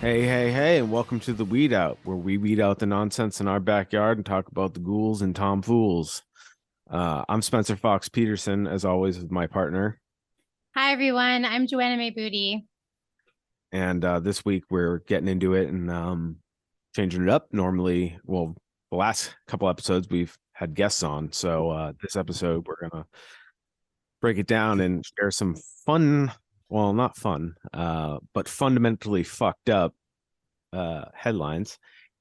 Hey, and welcome to the Weed Out, where we weed out the nonsense in our backyard and talk about the ghouls and tomfools. I'm Spencer Fox Peterson, as always, with my partner. Hi everyone, I'm Joanna May Booty. And this week we're getting into it and changing it up. Normally, well, the last couple episodes we've had guests on. So this episode we're going to break it down and share some fun, well, not fun, but fundamentally fucked up headlines.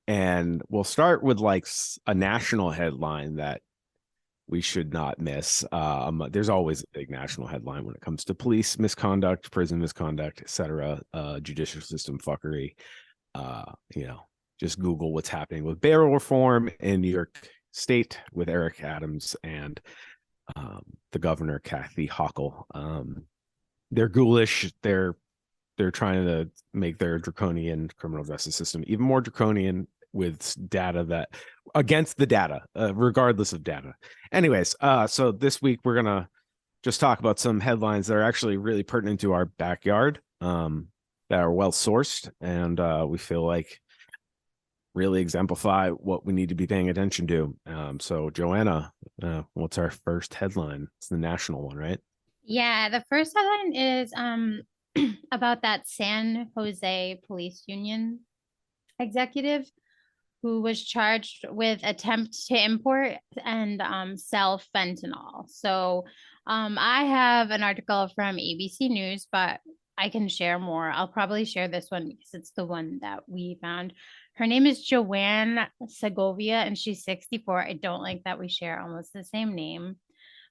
And we'll start with like a national headline that we should not miss. There's always a big national headline when it comes to police misconduct, prison misconduct, etc., judicial system fuckery. Uh, you know, just Google what's happening with bail reform in New York State with Eric Adams and the governor Kathy Hochul. They're ghoulish. They're trying to make their draconian criminal justice system even more draconian with data that against the data, regardless of data. Anyways, so this week we're gonna just talk about some headlines that are actually really pertinent to our backyard, that are well sourced, and we feel like really exemplify what we need to be paying attention to. So Joanna, what's our first headline? It's the national one, right? Yeah, the first headline is about that San Jose Police Union executive who was charged with attempt to import and sell fentanyl. So I have an article from ABC News, but I can share more. I'll probably share this one because it's the one that we found. Her name is Joanna Segovia, and she's 64. I don't like that we share almost the same name.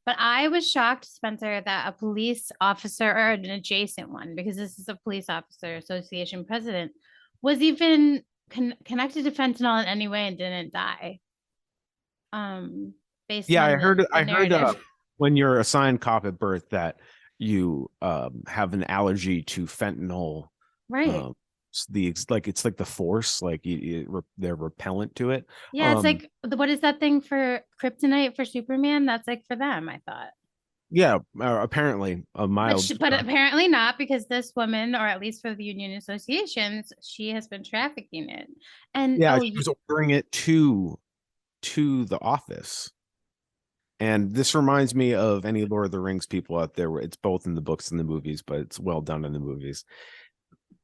But I was shocked, Spencer, that a police officer or an adjacent one, because this is a police officer association president, was even connected to fentanyl in any way and didn't die. Based Yeah, on I heard. the I heard narrative. when you're assigned cop at birth that you have an allergy to fentanyl. Right. Um, like it's like the force, like they're repellent to it. Yeah, it's Um, like what is that thing for kryptonite for Superman? That's like for them, I thought. yeah, apparently a But mild. but apparently not because this woman, or at least for the union associations, she has been trafficking it. And Yeah, oh, she was ordering it to the office. And this reminds me of any Lord of the Rings people out there. Where it's both in the books and the movies, but it's well done in the movies.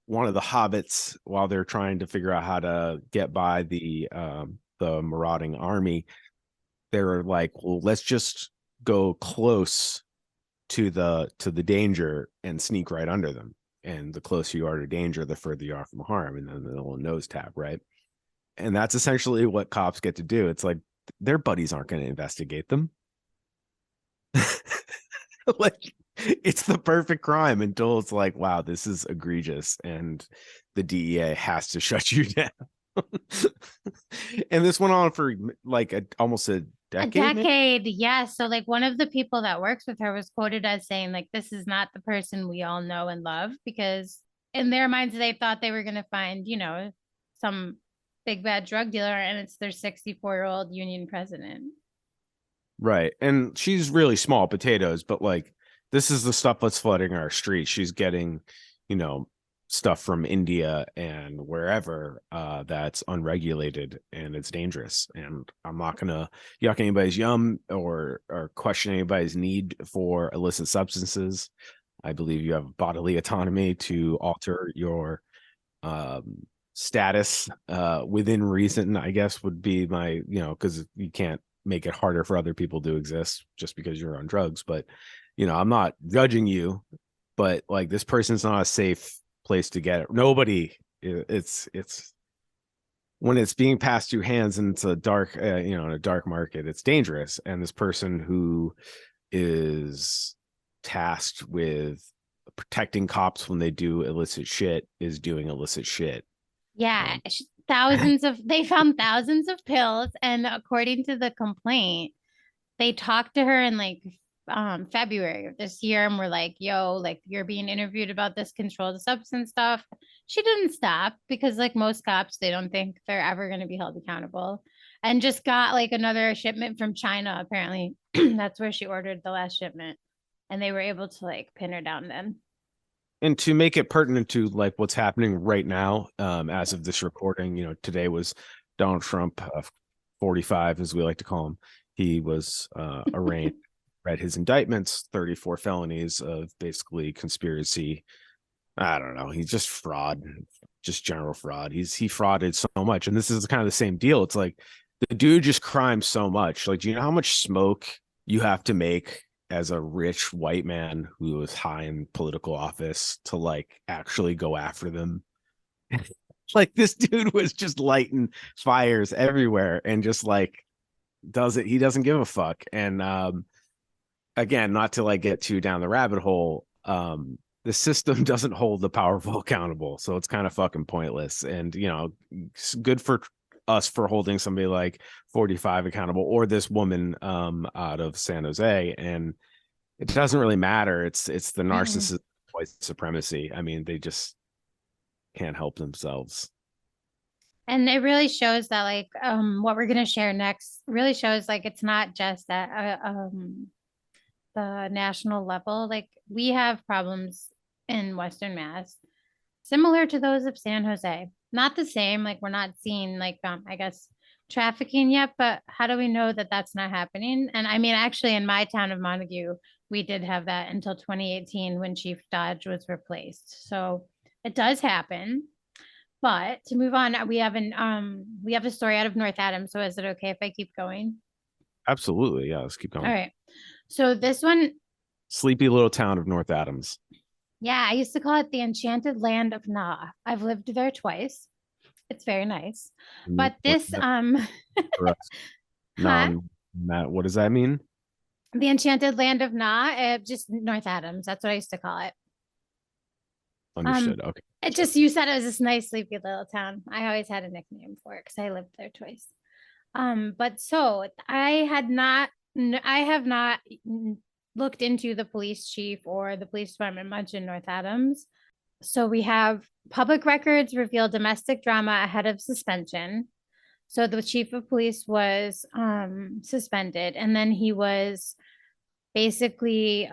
One of the hobbits, while they're trying to figure out how to get by the marauding army, they're like, well, let's just go close to the danger and sneak right under them. And the closer you are to danger, the further you are from harm. And then the little nose tap, right? And that's essentially what cops get to do. It's like their buddies aren't going to investigate them. Like it's the perfect crime until it's like, wow, this is egregious, and the DEA has to shut you down. And this went on for like almost a a decade, maybe. decade, yes. So like one of the people that works with her was quoted as saying like this is not the person we all know and love because in their minds they thought they were going to find, some big bad drug dealer and it's their 64-year-old union president. Right. And she's really small potatoes, but like this is the stuff that's flooding our streets. She's getting, you know, stuff from India and wherever that's unregulated and it's dangerous. And I'm not gonna yuck anybody's yum or question anybody's need for illicit substances. I believe you have bodily autonomy to alter your status within reason, I guess would be my, because you can't make it harder for other people to exist just because you're on drugs. But I'm not judging you, but like this person's not a safe place to get it. Nobody. It's when it's being passed through hands and it's a dark, in a dark market, it's dangerous. And this person who is tasked with protecting cops when they do illicit shit is doing illicit shit. Yeah, Um, they found thousands of pills and according to the complaint, they talked to her in like February of this year and were like, yo, like you're being interviewed about this controlled substance stuff. She didn't stop because like most cops, they don't think they're ever going to be held accountable. And just got like another shipment from China, apparently. That's where she ordered the last shipment. And they were able to like pin her down then. And to make it pertinent to like what's happening right now, as of this recording, today was Donald Trump, 45, as we like to call him. He was arraigned, read his indictments, 34 felonies of basically conspiracy. I don't know. He's just fraud, just general fraud. He frauded so much. And this is kind of the same deal. It's like the dude just crimes so much. Like, do you know how much smoke you have to make as a rich white man who is high in political office to like actually go after them? Like this dude was just lighting fires everywhere and just like he doesn't give a fuck. And again, not to like get too down the rabbit hole, the system doesn't hold the powerful accountable, so it's kind of fucking pointless. And it's good for us for holding somebody like 45 accountable, or this woman out of San Jose, and it doesn't really matter. It's the Mhm. narcissist white supremacy. I mean, they just can't help themselves. And it really shows that like what we're gonna share next really shows like it's not just at the national level. Like we have problems in Western Mass similar to those of San Jose. Not the same, like we're not seeing like I guess trafficking yet, but how do we know that that's not happening? And I mean, actually, in my town of Montague, we did have that until 2018 when Chief Dodge was replaced. So it does happen. But to move on, we have a story out of North Adams. So is it okay if I keep going? Absolutely, yeah. Let's keep All going. right. So this one, Sleepy little town of North Adams. yeah, I used to call it the Enchanted Land of Na. I've lived there twice. It's very nice. But What's this that for us? huh? Matt, what does that mean? The Enchanted Land of Na, just North Adams. That's what I used to call it. Understood. Okay. It just you said it was this nice sleepy little town. I always had a nickname for it because I lived there twice. But so I have not looked into the police chief or the police department much in North Adams. So we have public records reveal domestic drama ahead of suspension. So the chief of police was suspended, and then he was basically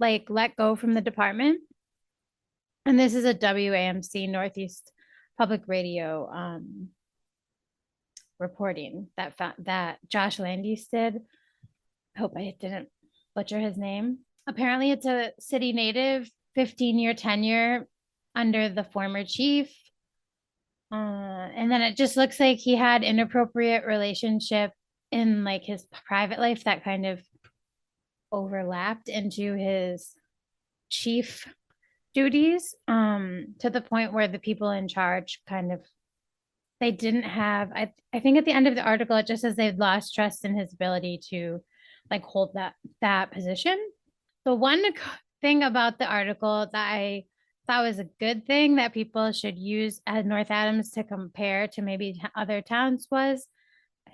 like let go from the department. And this is a WAMC Northeast Public Radio reporting that Josh Landis did. I hope I didn't butcher his name. Apparently, it's a city native, 15-year tenure under the former chief. And then it just looks like he had inappropriate relationship in like his private life that kind of overlapped into his chief duties, to the point where the people in charge kind of they didn't have I think at the end of the article it just says they'd lost trust in his ability to like hold that position. The one thing about the article that I thought was a good thing that people should use at North Adams to compare to maybe other towns was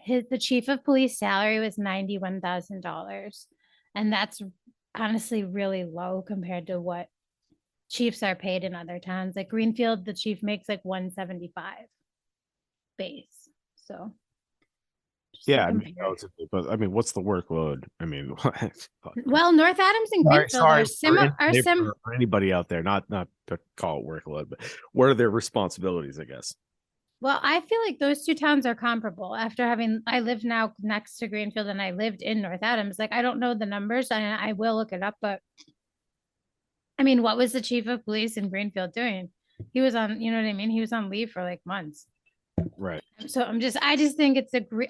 the chief of police salary was $91,000, and that's honestly really low compared to what chiefs are paid in other towns. Like Greenfield, the chief makes like 175 base. So just to Yeah, I mean, compare. relatively, but I mean, what's the workload? I mean, fuck. Well, North Adams and Sorry, Greenfield sorry for, are sim. for anybody out there, not to call it workload, but what are their responsibilities? I guess. Well, I feel like those two towns are comparable. After having, I live now next to Greenfield and I lived in North Adams. Like, I don't know the numbers and I will look it up, but I mean, what was the chief of police in Greenfield doing? He was on, you know what I mean? He was on leave for like months. Right. So I just think it's the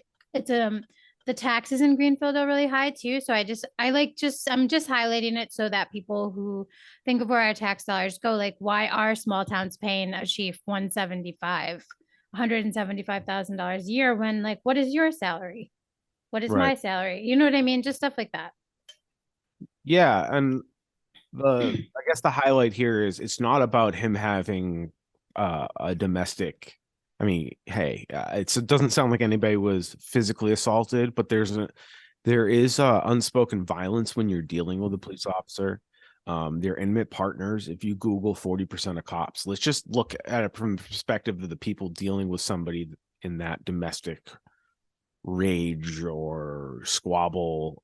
taxes in Greenfield are really high too. So I'm just highlighting it so that people who think of where our tax dollars go, like why are small towns paying a chief 175,000 dollars a year when like what is your salary? What is Right. my salary? You know what I mean? Just stuff like that. Yeah, and I guess the highlight here is it's not about him having a domestic. I mean, hey, it doesn't sound like anybody was physically assaulted, but there is unspoken violence when you're dealing with a police officer. They're intimate partners. If you Google 40% of cops, let's just look at it from the perspective of the people dealing with somebody in that domestic rage or squabble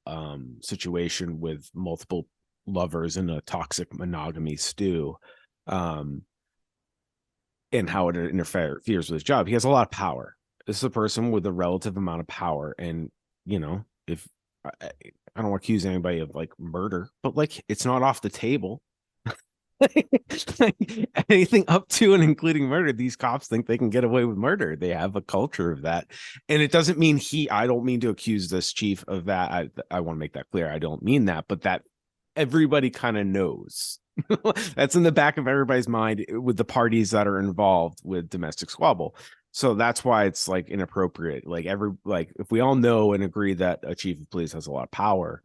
situation with multiple lovers in a toxic monogamy stew, um, and how it interferes with his job. He has a lot of power. This is a person with a relative amount of power, and if I don't accuse anybody of like murder, but like it's not off the table. Anything up to and including murder, these cops think they can get away with murder. They have a culture of that. And it doesn't mean I don't mean to accuse this chief of that. I want to make that clear. I don't mean that, but that everybody kind of knows. That's in the back of everybody's mind with the parties that are involved with domestic squabble. So that's why it's like inappropriate. Like if we all know and agree that a chief of police has a lot of power,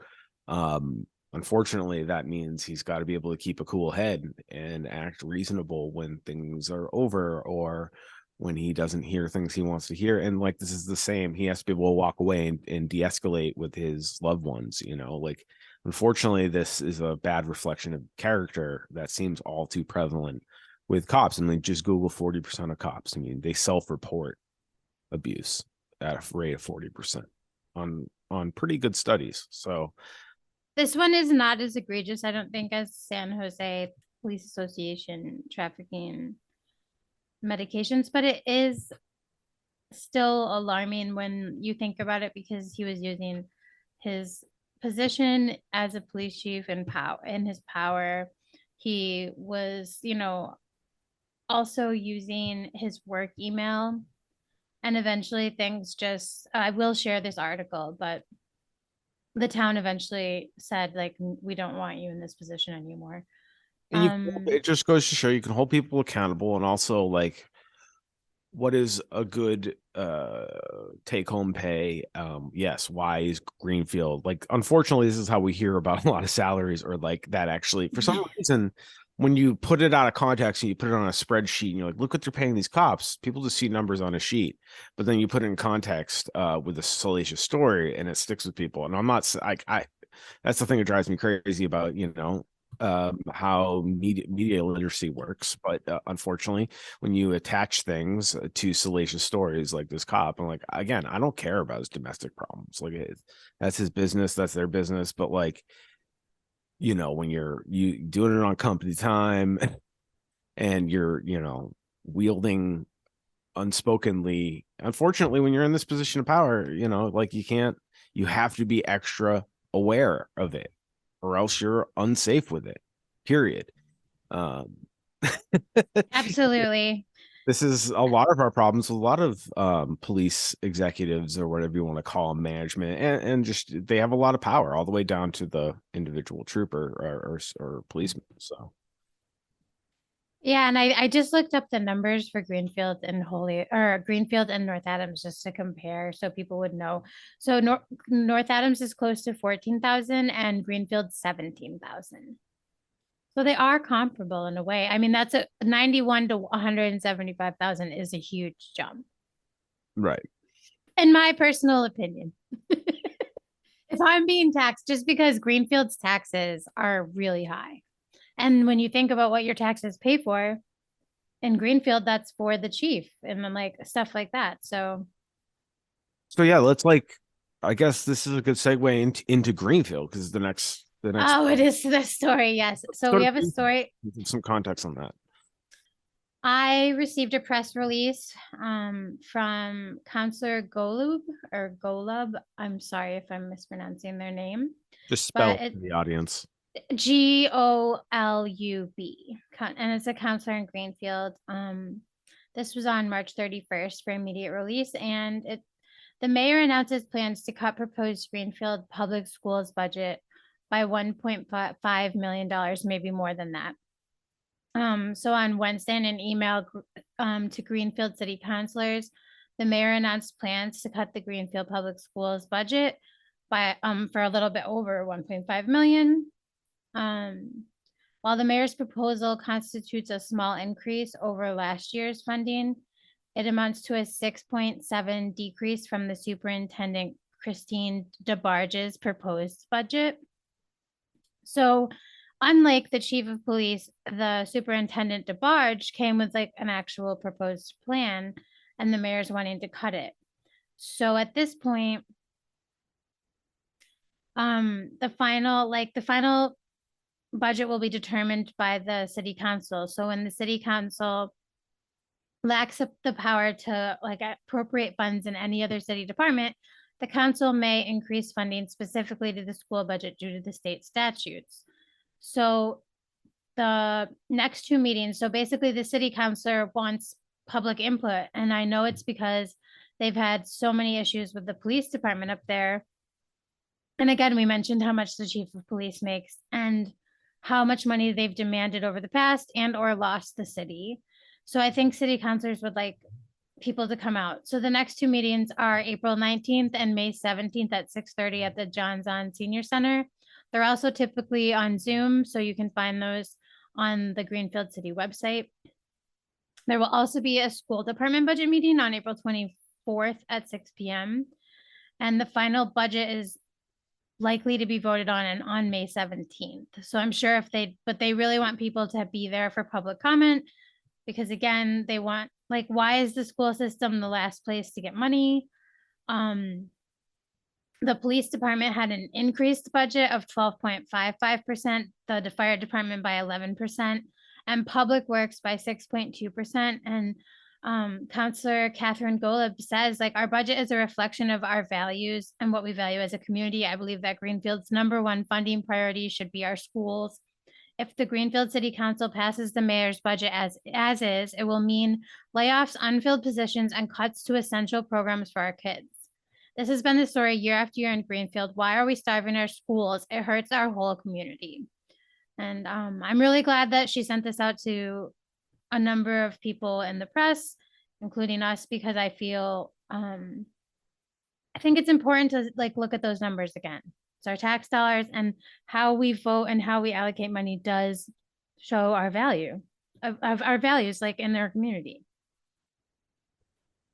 unfortunately, that means he's got to be able to keep a cool head and act reasonable when things are over or when he doesn't hear things he wants to hear. And like, this is the same. He has to be able to walk away and de-escalate with his loved ones, like, unfortunately, this is a bad reflection of character that seems all too prevalent with cops. And like, just Google 40% of cops. I mean, they self-report abuse at a rate of 40% on pretty good studies. So This one is not as egregious, I don't think, as San Jose Police Association trafficking medications, but it is still alarming when you think about it because he was using his position as a police chief and his power. He was, also using his work email, and eventually things just I will share this article, but the town eventually said, like, we don't want you in this position anymore. and it just goes to show you can hold people accountable, and also like what is a good take home pay. Yes, why is Greenfield, like, unfortunately this is how we hear about a lot of salaries, or like that actually for some reason when you put it out of context and you put it on a spreadsheet and you're like, look what they're paying these cops, people just see numbers on a sheet, but then you put it in context with a salacious story and it sticks with people. And I'm not like, I that's the thing that drives me crazy about how media literacy works. But unfortunately, when you attach things to salacious stories like this cop, I'm like, again, I don't care about his domestic problems. Like, that's his business, that's their business. But like, when you doing it on company time and you're wielding unspokenly, unfortunately, when you're in this position of power, like, you have to be extra aware of it or else you're unsafe with it, period. um Absolutely. this is a lot of our problems with a lot of police executives, or whatever you want to call them, management, and just they have a lot of power all the way down to the individual trooper or policeman. So Yeah, and I just looked up the numbers for Greenfield and North Adams just to compare so people would know. So North Adams is close to 14,000 and Greenfield 17,000. So they are comparable in a way. I mean, that's a 91 to 175,000 is a huge jump, right. in my personal opinion. If I'm being taxed, just because Greenfield's taxes are really high. And when you think about what your taxes pay for, in Greenfield, that's for the chief and then like stuff like that. So, Yeah, let's like, I guess this is a good segue into Greenfield, because the next oh, it is the story. Yes. let's So go we to have a Greenfield. story. Give some context on that. I received a press release from Counselor Golub. I'm sorry if I'm mispronouncing their name, Just spell but it for the audience. Golub, and it's a counselor in Greenfield. This was on March 31st for immediate release, and the mayor announces plans to cut proposed Greenfield public schools budget by $1.5 million, maybe more than that. So on Wednesday, in an email to Greenfield city councilors, the mayor announced plans to cut the Greenfield public schools budget by for a little bit over 1.5 million. While the mayor's proposal constitutes a small increase over last year's funding, it amounts to a 6.7 decrease from the superintendent Christine DeBarge's proposed budget. So unlike the chief of police, the superintendent DeBarge came with like an actual proposed plan, and the mayor's wanting to cut it. So at this point, the final budget will be determined by the city council. So when the city council lacks the power to like appropriate funds in any other city department, the council may increase funding specifically to the school budget due to the state statutes. So the next two meetings, so basically the city councilor wants public input, and I know it's because they've had so many issues with the police department up there. And again, we mentioned how much the chief of police makes and how much money they've demanded over the past and or lost the city. So I think city councilors would like people to come out. So the next two meetings are April 19th and May 17th at 6:30 at the John Zahn Senior Center. They're also typically on Zoom, so you can find those on the Greenfield City website. There will also be a school department budget meeting on April 24th at 6 p.m. And the final budget is likely to be voted on May 17th. So I'm sure but they really want people to be there for public comment because again, they want, like, why is the school system the last place to get money? The police department had an increased budget of 12.55%, the fire department by 11%, and public works by 6.2%. And Counselor Catherine Golub says, like, our budget is a reflection of our values and what we value as a community. I believe that Greenfield's #1 funding priority should be our schools. If the Greenfield City Council passes the mayor's budget as is, it will mean layoffs, unfilled positions, and cuts to essential programs for our kids. This has been the story year after year in Greenfield. Why are we starving our schools? It hurts our whole community. And I'm really glad that she sent this out to a number of people in the press, including us, because I feel I think it's important to like look at those numbers again. It's our tax dollars, and how we vote and how we allocate money does show our value of our values, like in their community.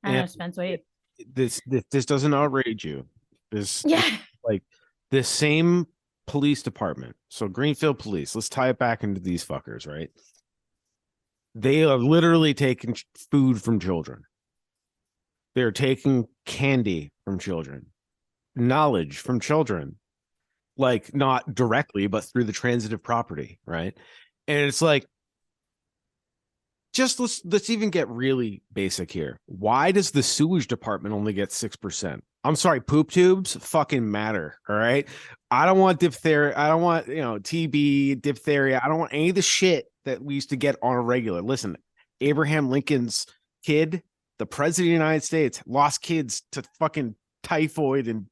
I don't know, And Spence, what do you? this doesn't outrage you. This Yeah. like this same police department. So Greenfield Police, let's tie it back into these fuckers, right? They are literally taking food from children. They're taking candy from children, knowledge from children, like not directly, but through the transitive property, right? And it's like, just let's even get really basic here. Why does the sewage department only get 6%? I'm sorry, poop tubes fucking matter. All right. I don't want diphtheria. I don't want, TB, diphtheria. I don't want any of the shit that we used to get on a regular. Listen, Abraham Lincoln's kid, the president of the United States, lost kids to fucking typhoid and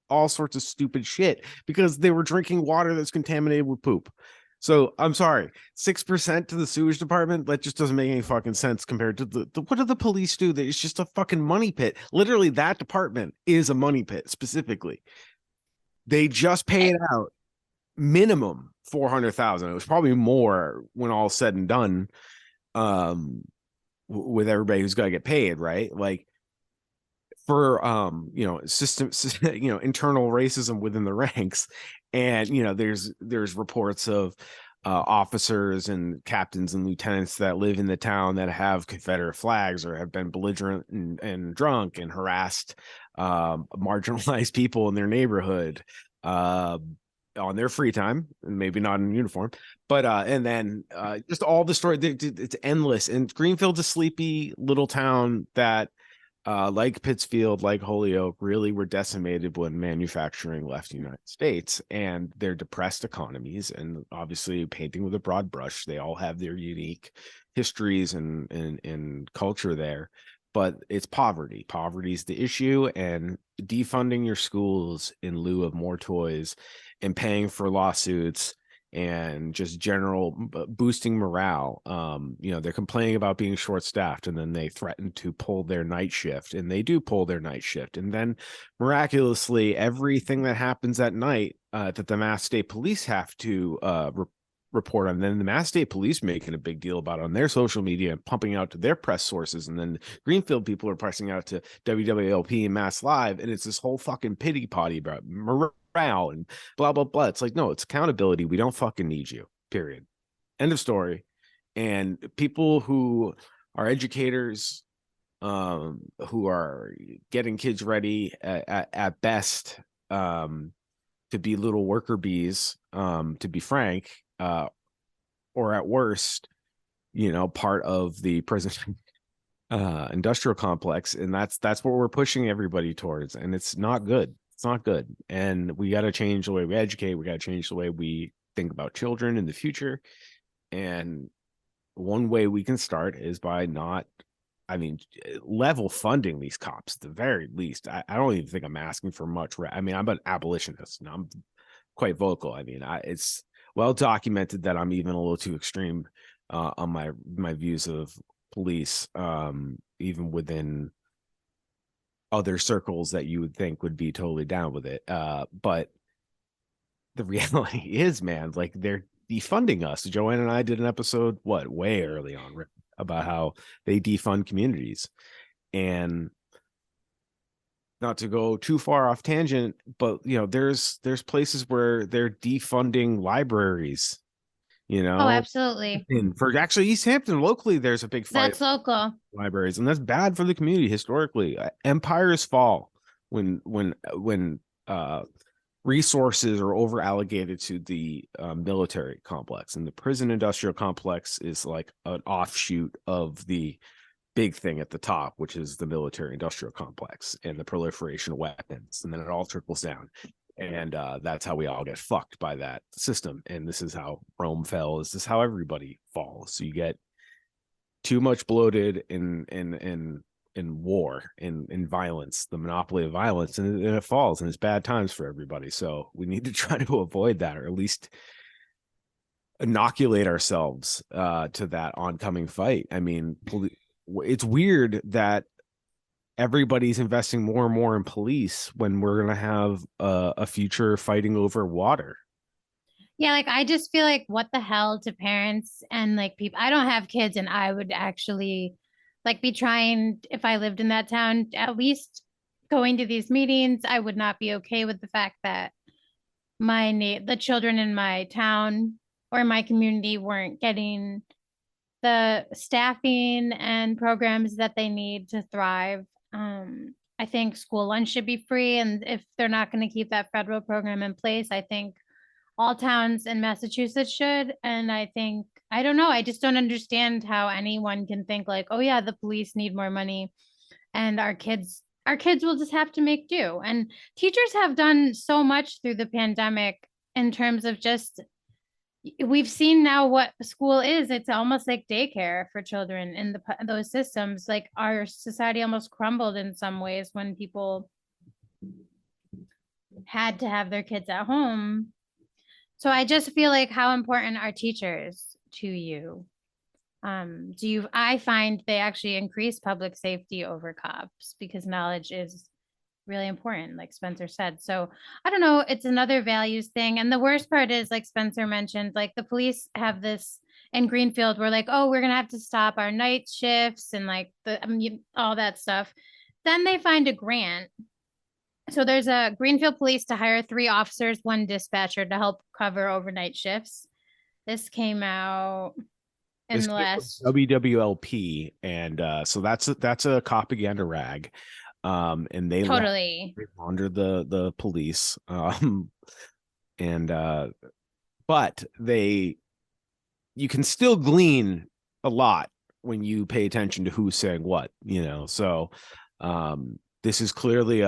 all sorts of stupid shit because they were drinking water that's contaminated with poop. So I'm sorry, 6% to the sewage department. That just doesn't make any fucking sense compared to the what do the police do? It's just a fucking money pit. Literally, that department is a money pit specifically. They just pay it out minimum 400,000. It was probably more when all said and done. With everybody who's got to get paid, right? Like for system internal racism within the ranks, and there's reports of officers and captains and lieutenants that live in the town that have Confederate flags or have been belligerent and drunk and harassed marginalized people in their neighborhood on their free time, and maybe not in uniform, but and then just all the story. It's endless. And Greenfield's a sleepy little town that like Pittsfield, like Holyoke, really were decimated when manufacturing left the United States, and their depressed economies, and obviously painting with a broad brush, they all have their unique histories and culture there. But it's poverty. Poverty is the issue, and defunding your schools in lieu of more toys and paying for lawsuits and just general boosting morale. They're complaining about being short-staffed, and then they threaten to pull their night shift, and they do pull their night shift. And then miraculously, everything that happens at night that the Mass State Police have to report on, then the Mass State Police making a big deal about it on their social media and pumping out to their press sources, and then Greenfield people are pressing out to WWLP and Mass Live, and it's this whole fucking pity potty about morale and blah blah blah. It's like, no, it's accountability. We don't fucking need you, period, end of story. And people who are educators, who are getting kids ready at best to be little worker bees, to be frank, or at worst, part of the prison industrial complex. And that's what we're pushing everybody towards. And it's not good. It's not good. And we got to change the way we educate. We got to change the way we think about children in the future. And one way we can start is by not, I mean, level funding these cops at the very least. I don't even think I'm asking for much. I mean, I'm an abolitionist and I'm quite vocal. I mean, it's well documented that I'm even a little too extreme on my views of police, even within other circles that you would think would be totally down with it. But the reality is, man, like they're defunding us. Joanna and I did an episode, way early on, about how they defund communities. And not to go too far off tangent, but there's places where they're defunding libraries, Oh, absolutely. and for actually East Hampton locally, there's a big fight That's local. libraries, and that's bad for the community historically. Empires fall when resources are over allocated to the military complex, and the prison industrial complex is like an offshoot of the big thing at the top, which is the military industrial complex and the proliferation of weapons, and then it all trickles down. And that's how we all get fucked by that system. And this is how Rome fell. This is how everybody falls. So you get too much bloated in war, in violence, the monopoly of violence, and it falls, and it's bad times for everybody. So we need to try to avoid that, or at least inoculate ourselves to that oncoming fight. I mean, it's weird that everybody's investing more and more in police when we're going to have a future fighting over water. Yeah, like I just feel like what the hell to parents and like people. I don't have kids, and I would actually like be trying if I lived in that town, at least going to these meetings. I would not be okay with the fact that the children in my town or my community weren't getting the staffing and programs that they need to thrive. I think school lunch should be free, and if they're not going to keep that federal program in place, I think all towns in Massachusetts should. And I think, I don't know, I just don't understand how anyone can think like, oh yeah, the police need more money and our kids will just have to make do. And teachers have done so much through the pandemic in terms of just we've seen now what school is. It's almost like daycare for children in those systems. Like our society almost crumbled in some ways when people had to have their kids at home. So I just feel like how important are teachers to you? I find they actually increase public safety over cops because knowledge is really important, like Spencer said. So I don't know, it's another values thing. And the worst part is, like Spencer mentioned, like the police have this in Greenfield, we're like, oh, we're gonna have to stop our night shifts and like all that stuff. Then they find a grant. So there's a Greenfield police to hire 3 officers, 1 dispatcher to help cover overnight shifts. This came out in This the came from last WWLP, and so that's a propaganda rag. And they totally. launder the police. And but you can still glean a lot when you pay attention to who's saying what, So this is clearly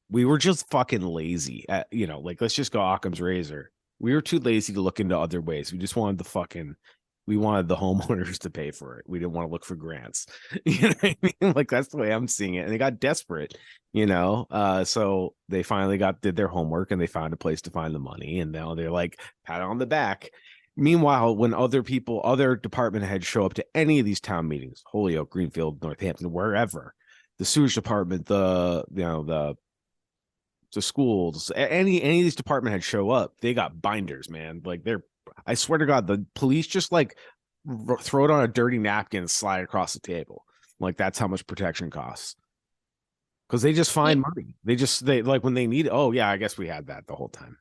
we were just fucking lazy at, like, let's just go Occam's razor. We were too lazy to look into other ways. We wanted the homeowners to pay for it. We didn't want to look for grants. You know what I mean? Like, that's the way I'm seeing it. And they got desperate, so they finally did their homework and they found a place to find the money. And now they're like, pat on the back. Meanwhile, when other department heads show up to any of these town meetings, Holyoke, Greenfield, Northampton, wherever, the sewage department, the schools, any of these department heads show up, they got binders, man. Like, I swear to God, the police just like throw it on a dirty napkin and slide it across the table. Like, that's how much protection costs. Because they just find money. They like when they need it. Oh yeah, I guess we had that the whole time.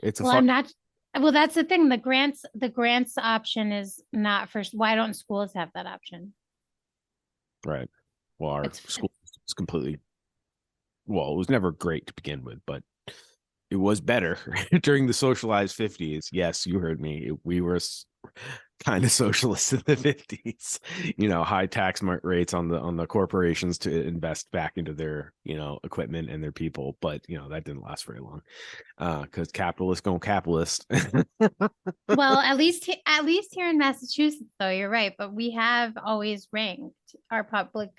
It's a Well, fuck. I'm not. Well, that's the thing. The grants option is not for. Why don't schools have that option? Right. Well, our It's school is completely. Well, it was never great to begin with, but it was better during the socialized 50s. Yes, you heard me. We were kind of socialist in the 50s. High tax rates on the corporations to invest back into their, equipment and their people. But, that didn't last very long because capitalists going capitalist. Well, at least here in Massachusetts, though, you're right. But we have always ranked, our public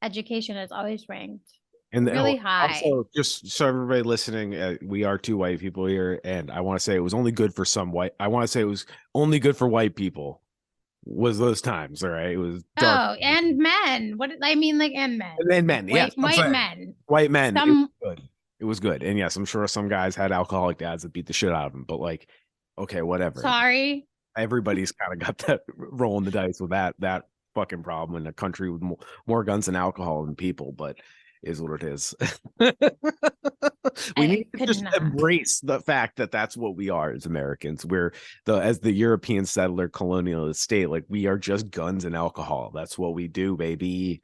education is always ranked And really high. also, just so everybody listening, we are two white people here, and I want to say it was only good for some white. I want to say it was only good for white people. Was those times, all right? It was dark. Oh, and men. What I mean, like, and men, And then men, yes, white I'm white saying men. white men. It was Some good. It was good, and yes, I'm sure some guys had alcoholic dads that beat the shit out of them. But like, okay, whatever. sorry. Everybody's kind of got that rolling the dice with that fucking problem in a country with more guns and alcohol than people. But is what it is. We need I to could just not. embrace the fact that that's what we are as Americans. We're as the European settler colonialist state, like we are just guns and alcohol. That's what we do, baby.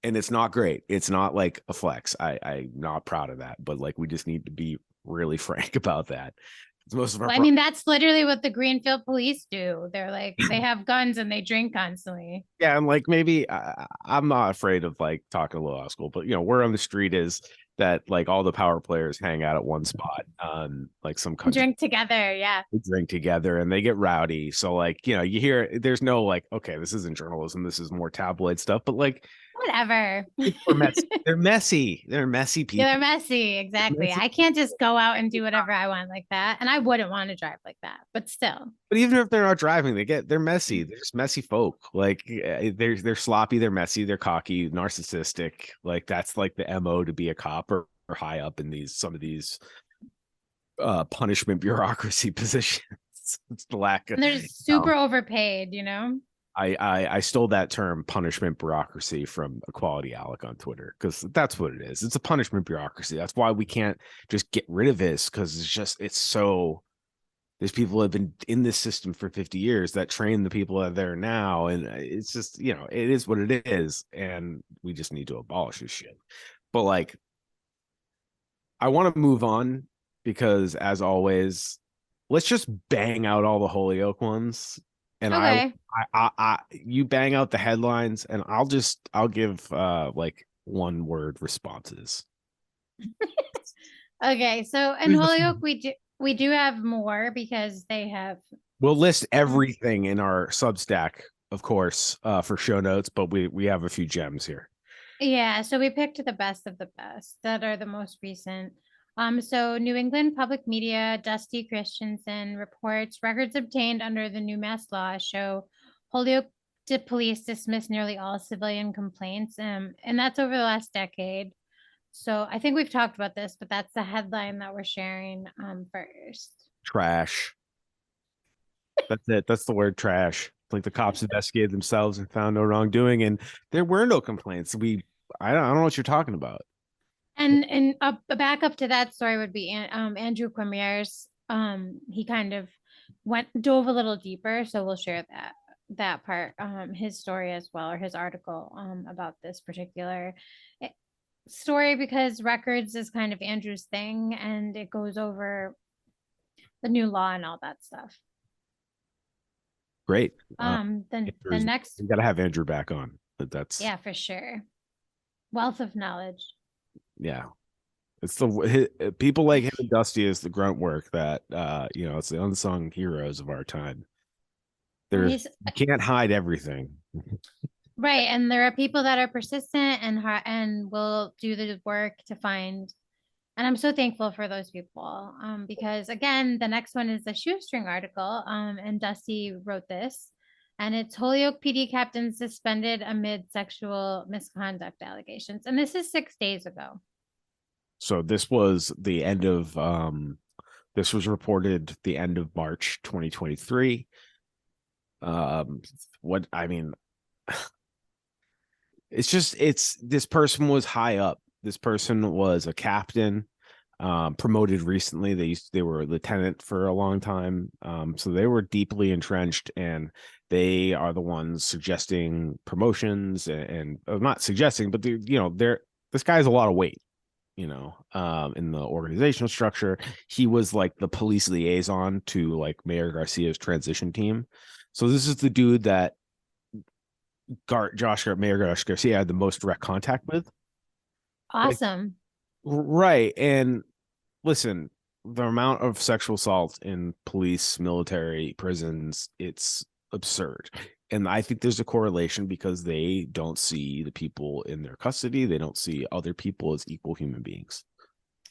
And it's not great. It's not like a flex. I'm not proud of that, but like we just need to be really frank about that. Most of our Well, I mean, that's literally what the Greenfield police do. They're like, they have guns and they drink constantly. yeah, and like maybe I'm not afraid of like talking a little out of school, but where on the street is that like all the power players hang out at one spot, like some country Drink together. Yeah. they drink together and they get rowdy. So like you hear there's no like okay, this isn't journalism, this is more tabloid stuff, but like Whatever. people are messy. They're messy. They're messy Yeah, they're people. messy. They're Exactly. messy. I can't just go out and do whatever I want like that. And I wouldn't want to drive like that, but still. But even if they're not driving, they're messy. They're just messy folk. Like they're sloppy, they're messy, they're cocky, narcissistic. Like that's like the MO to be a cop or high up in some of these punishment bureaucracy positions. It's the lack of And they're just super overpaid, you know? I stole that term punishment bureaucracy from Equality Alec on Twitter because that's what it is. It's a punishment bureaucracy. That's why we can't just get rid of this because it's so there's people who have been in this system for 50 years that train the people that are there now. And it's just, it is what it is. And we just need to abolish this shit. But like, I want to move on because as always, let's just bang out all the Holyoke ones. And Okay. you bang out the headlines and I'll give like one word responses. Okay. So in Holyoke, we do have more because they have. We'll list everything in our Substack, of course, for show notes, but we have a few gems here. Yeah, so we picked the best of the best that are the most recent. So New England Public Media, Dusty Christensen reports records obtained under the new mass law show Holyoke police dismiss nearly all civilian complaints, and that's over the last decade. So I think we've talked about this, but that's the headline that we're sharing first. Trash. That's it. That's the word trash. Like the cops investigated themselves and found no wrongdoing, and there were no complaints. I don't know what you're talking about. And a backup to that story would be Andrew Premier's. He kind of dove a little deeper, so we'll share that part, his story as well, or his article about this particular story, because records is kind of Andrew's thing, and it goes over the new law and all that stuff. Great. The next, You got to have Andrew back on. But that's yeah, for sure, wealth of knowledge. yeah. It's people like him and Dusty is the grunt work that it's the unsung heroes of our time. You can't hide everything. Right, and there are people that are persistent and will do the work to find. And I'm so thankful for those people, because again, the next one is the shoestring article, and Dusty wrote this, and it's Holyoke PD captain suspended amid sexual misconduct allegations, and this is 6 days ago. So this was the end of this was reported the end of March 2023. What I mean, it's this person was high up. This person was a captain, promoted recently. They were a lieutenant for a long time. So they were deeply entrenched, and they are the ones suggesting promotions and not suggesting, but this guy has a lot of weight. in the organizational structure. He was like the police liaison to like Mayor Garcia's transition team. So this is the dude that Mayor Josh Garcia had the most direct contact with. Like, Awesome. right. And listen, the amount of sexual assault in police, military, prisons, it's absurd. And I think there's a correlation because they don't see the people in their custody. They don't see other people as equal human beings.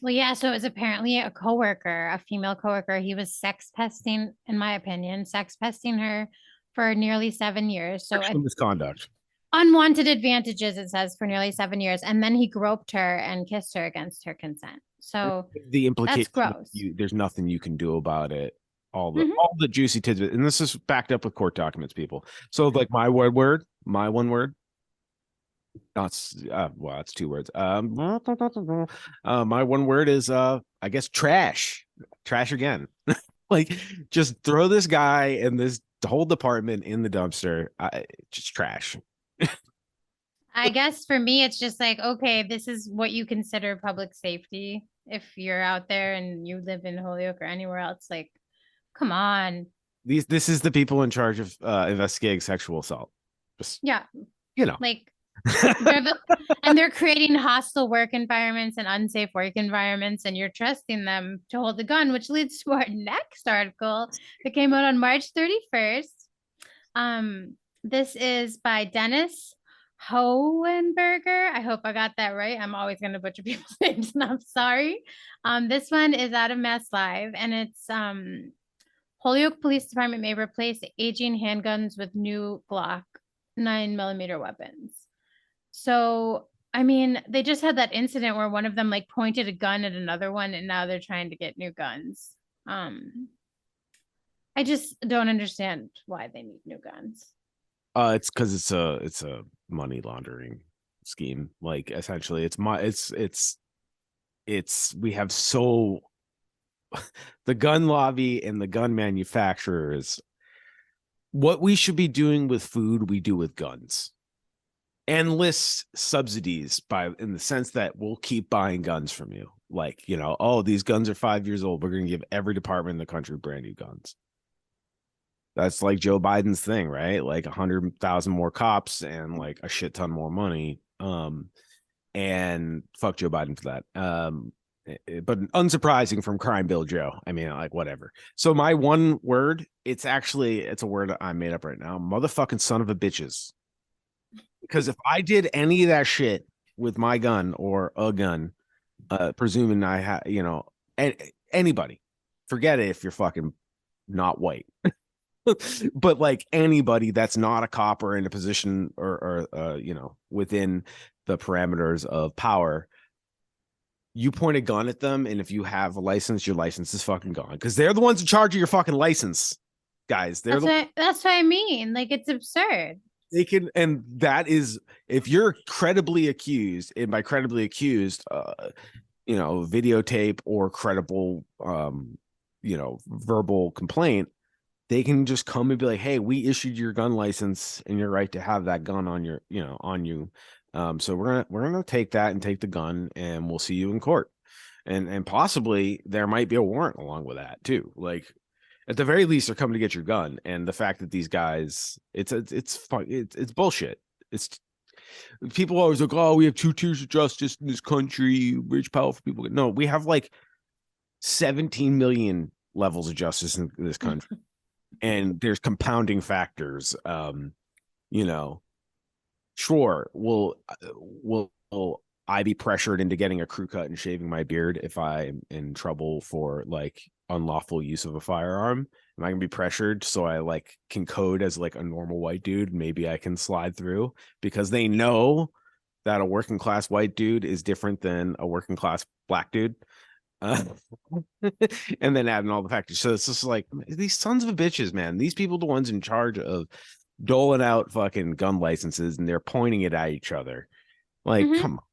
Well, yeah, so it was apparently a coworker, a female coworker. He was sex pesting, in my opinion, sex pesting her for nearly 7 years. So Sexual misconduct. unwanted advantages, it says, for nearly 7 years. And then he groped her and kissed her against her consent. So The that's implication gross. there's nothing you can do about it. Mhm. All the juicy tidbits, and this is backed up with court documents, people. So like my one word, not well, it's two words. My one word is I guess trash again. Like just throw this guy and this whole department in the dumpster. Just trash. I guess for me, it's just like, okay, this is what you consider public safety. If you're out there and you live in Holyoke or anywhere else, like, come on. This is the people in charge of investigating sexual assault. Just Yeah. you know. Like, they're the, and they're creating hostile work environments and unsafe work environments, and you're trusting them to hold a gun, which leads to our next article that came out on March 31st. This is by Dennis Hohenberger. I hope I got that right. I'm always going to butcher people's names, and I'm sorry. This one is out of Mass Live, and it's Holyoke Police Department may replace aging handguns with new Glock 9mm weapons. So, I mean, they just had that incident where one of them like pointed a gun at another one, and now they're trying to get new guns. I just don't understand why they need new guns. It's because it's a money laundering scheme. Like essentially, it's we have so the gun lobby and the gun manufacturers. What we should be doing with food, we do with guns. Endless subsidies by in the sense that we'll keep buying guns from you. Like, oh, these guns are 5 years old. We're going to give every department in the country brand new guns. That's like Joe Biden's thing, right? Like 100,000 more cops and like a shit ton more money. And fuck Joe Biden for that. But unsurprising from Crime Bill Joe. I mean, like whatever. So my one word, it's a word I made up right now. Motherfucking son of a bitches. Because if I did any of that shit with my gun or a gun, presuming I had, anybody, forget it if you're fucking not white. But like anybody that's not a cop or in a position or within the parameters of power, you point a gun at them, and if you have a license, your license is fucking gone because they're the ones in charge of your fucking license, guys. That's what I mean. Like, it's absurd. They can, and that is if you're credibly accused, and by credibly accused, videotape or credible, verbal complaint, they can just come and be like, hey, we issued your gun license and your right to have that gun on your, on you. So we're gonna take that and take the gun, and we'll see you in court. And possibly there might be a warrant along with that too. Like at the very least, they're coming to get your gun. And the fact that these guys, it's bullshit. It's people always like, oh, we have two tiers of justice in this country, rich, powerful people. No, we have like 17 million levels of justice in this country. And there's compounding factors. Sure, will I be pressured into getting a crew cut and shaving my beard if I'm in trouble for like unlawful use of a firearm? Am I gonna be pressured so I like can code as like a normal white dude? Maybe I can slide through because they know that a working class white dude is different than a working class black dude. Uh, and then adding all the factors. So it's just like these sons of a bitches, man. These people, the ones in charge of doling out fucking gun licenses, and they're pointing it at each other. Like, come on.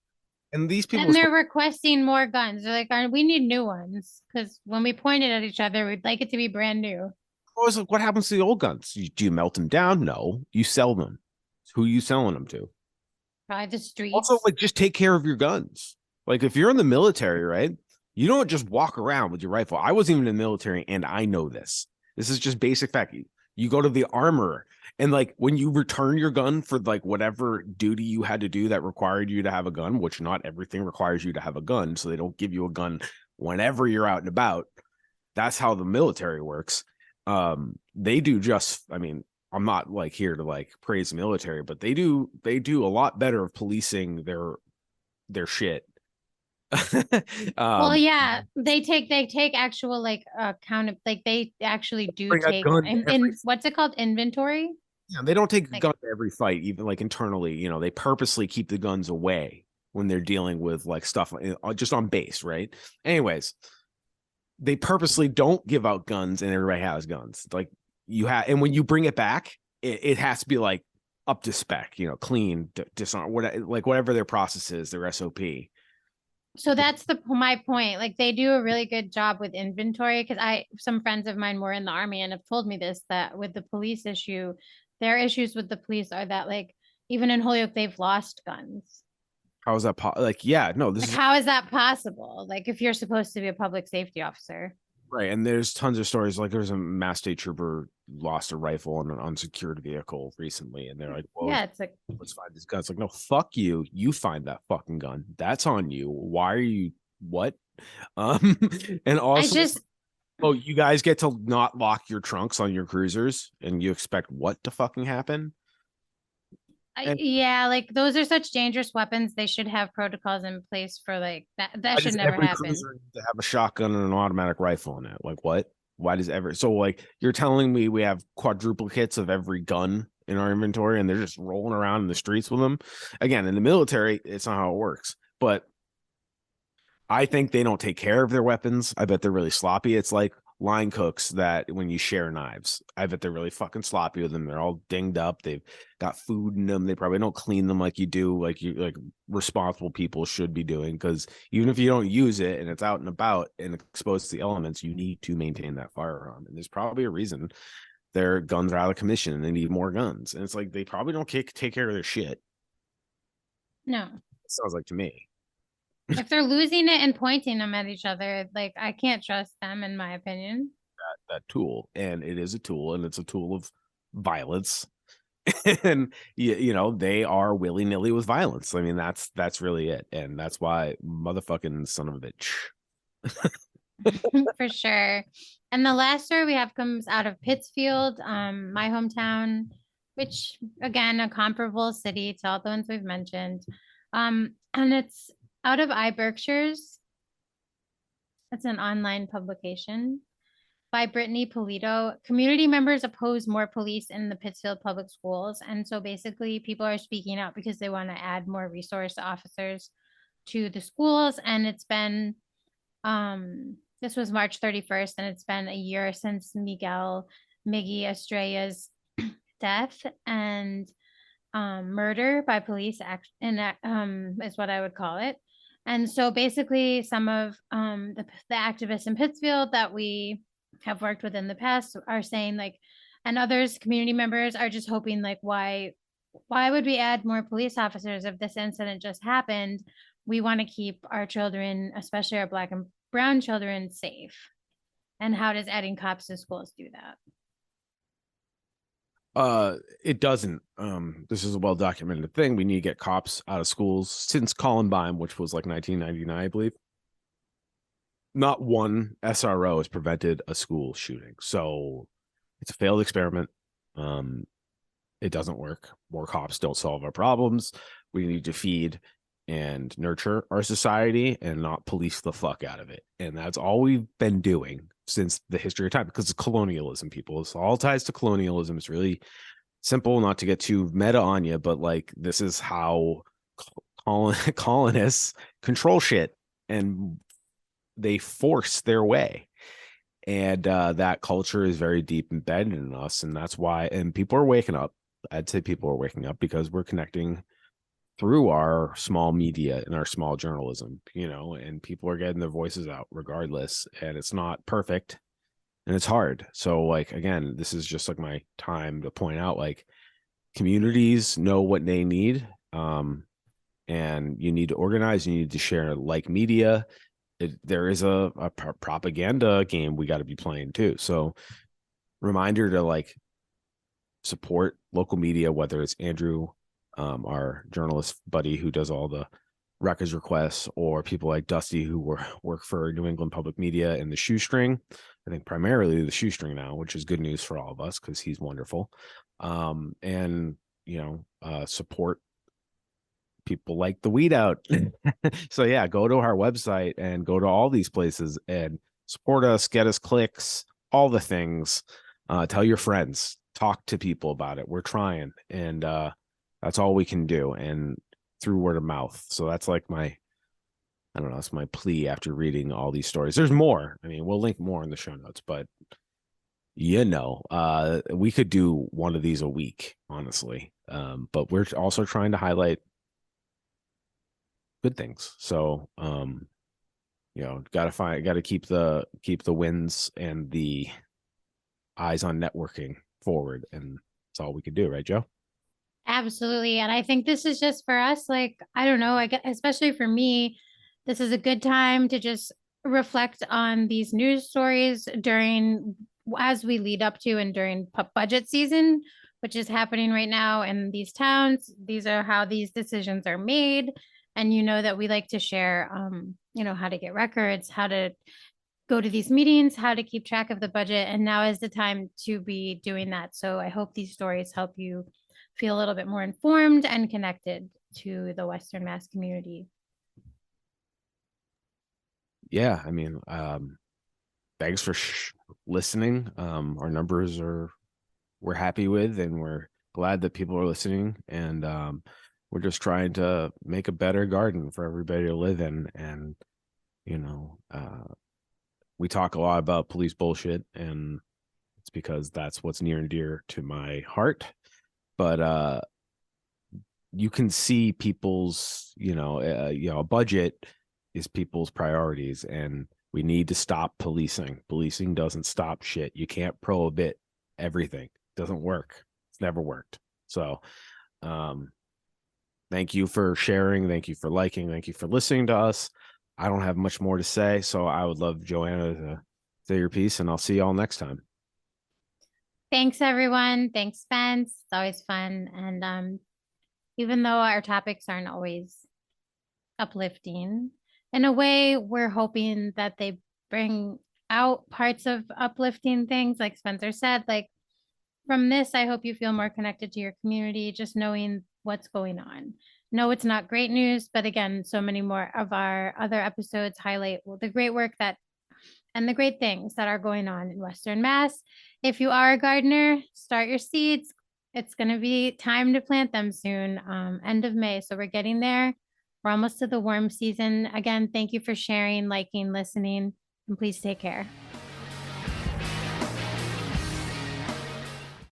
And these people, and they're requesting more guns. They're like, we need new ones because when we point it at each other, we'd like it to be brand new. what happens to the old guns? Do you melt them down? No, you sell them. Who are you selling them to? Probably the streets. Also, like, just take care of your guns. Like if you're in the military, right? You don't just walk around with your rifle. I wasn't even in the military, and I know this. This is just basic fact. You go to the armor, and like when you return your gun for like whatever duty you had to do that required you to have a gun, which not everything requires you to have a gun, so they don't give you a gun whenever you're out and about. That's how the military works. They do just, I mean, I'm not like here to like praise the military, but they do a lot better of policing their shit. Well, um yeah, they take actual like count of like they actually do bring a take gun to every in what's it called? Inventory? yeah, they don't take a Like gun to every fight, even like internally, they purposely keep the guns away when they're dealing with like stuff just on base, right? Anyways, they purposely don't give out guns and everybody has guns. Like you have, and when you bring it back, it has to be like up to spec, clean, disarm, like whatever their process is, their SOP. so that's my point. Like they do a really good job with inventory because some friends of mine were in the army and have told me this that with the police issue, their issues with the police are that like even in Holyoke they've lost guns. How is that? Like, yeah, no, this Like is how is that possible? Like if you're supposed to be a public safety officer. right. And there's tons of stories. Like there was a Mass State Trooper lost a rifle in an unsecured vehicle recently, and they're like, "Well, Yeah, it's like let's find this gun." It's like, no, fuck you. You find that fucking gun. That's on you. Why are you what? Um, and I also, just oh, you guys get to not lock your trunks on your cruisers, and you expect what to fucking happen? And yeah, like those are such dangerous weapons. They should have protocols in place for like that. That why should does never every happen. cruiser need to have a shotgun and an automatic rifle in it? Like what? Why does ever so like you're telling me we have quadruplicates of every gun in our inventory and they're just rolling around in the streets with them? Again, in the military, it's not how it works. But I think they don't take care of their weapons. I bet they're really sloppy. It's like line cooks that when you share knives, I bet they're really fucking sloppy with them. They're all dinged up. They've got food in them. They probably don't clean them like you do, like responsible people should be doing. Because even if you don't use it and it's out and about and exposed to the elements, you need to maintain that firearm. And there's probably a reason their guns are out of commission and they need more guns. And it's like they probably don't take care of their shit. No. It sounds like to me. If they're losing it and pointing them at each other, like I can't trust them in my opinion. That tool, and it is a tool, and it's a tool of violence. And they are willy-nilly with violence. I mean, that's really it, and that's why motherfucking son of a bitch. For sure. And the last story we have comes out of Pittsfield, my hometown, which again, a comparable city to all the ones we've mentioned. And it's out of iBerkshires. It's an online publication by Brittany Polito. Community members oppose more police in the Pittsfield Public Schools. And so basically, people are speaking out because they want to add more resource officers to the schools. And it's been, this was March 31st, and it's been a year since Miggy Estrella's death and murder by police is what I would call it. And so basically, some of the activists in Pittsfield that we have worked with in the past are saying like, and others, community members are just hoping like, why would we add more police officers if this incident just happened? We want to keep our children, especially our Black and brown children, safe. And how does adding cops to schools do that? It doesn't. This is a well documented thing. We need to get cops out of schools since Columbine, which was like 1999, I believe. Not one SRO has prevented a school shooting, so it's a failed experiment. It doesn't work. More cops don't solve our problems. We need to feed and nurture our society and not police the fuck out of it. And that's all we've been doing since the history of time because it's colonialism, people. It's all ties to colonialism. It's really simple, not to get too meta on you, but like this is how colonists control shit and they force their way. And that culture is very deep embedded in us. And that's why, and people are waking up. I'd say people are waking up because we're connecting through our small media and our small journalism, and people are getting their voices out regardless. And it's not perfect and it's hard. So, like, again, this is just like my time to point out like communities know what they need. and you need to organize. You need to share like media. There is a propaganda game we got to be playing too. So reminder to like support local media, whether it's Andrew, our journalist buddy who does all the records requests, or people like Dusty who work for New England Public Media and the Shoestring. I think primarily the Shoestring now, which is good news for all of us because he's wonderful. And support people like the Weed Out. So yeah, go to our website and go to all these places and support us, get us clicks, all the things. Tell your friends, talk to people about it. We're trying, and that's all we can do, and through word of mouth. So that's like my, I don't know, it's my plea after reading all these stories. There's more. I mean, we'll link more in the show notes, but we could do one of these a week, honestly. But we're also trying to highlight good things. So gotta keep the wins and the eyes on networking forward, and that's all we could do, right, Joe? Absolutely. And I think this is just for us, like, I don't know, I guess, especially for me, this is a good time to just reflect on these news stories during, as we lead up to and during budget season, which is happening right now in these towns. These are how these decisions are made. And you know that we like to share, how to get records, how to go to these meetings, how to keep track of the budget. And now is the time to be doing that. So I hope these stories help you feel a little bit more informed and connected to the Western Mass community. Yeah, I mean, thanks for listening. Our numbers we're happy with, and we're glad that people are listening, and we're just trying to make a better garden for everybody to live in. And we talk a lot about police bullshit, and it's because that's what's near and dear to my heart. But you can see people's, a budget is people's priorities, and we need to stop policing. Policing doesn't stop shit. You can't prohibit everything. It doesn't work. It's never worked. So, thank you for sharing. Thank you for liking. Thank you for listening to us. I don't have much more to say, so I would love Joanna to say your piece, and I'll see y'all next time. Thanks, everyone. Thanks, Spence. It's always fun. And even though our topics aren't always uplifting, in a way, we're hoping that they bring out parts of uplifting things, like Spencer said. Like from this, I hope you feel more connected to your community, just knowing what's going on. No, it's not great news, but again, so many more of our other episodes highlight the great work that and the great things that are going on in Western Mass. If you are a gardener, start your seeds. It's going to be time to plant them soon, end of May. So we're getting there. We're almost to the warm season. Again, thank you for sharing, liking, listening, and please take care.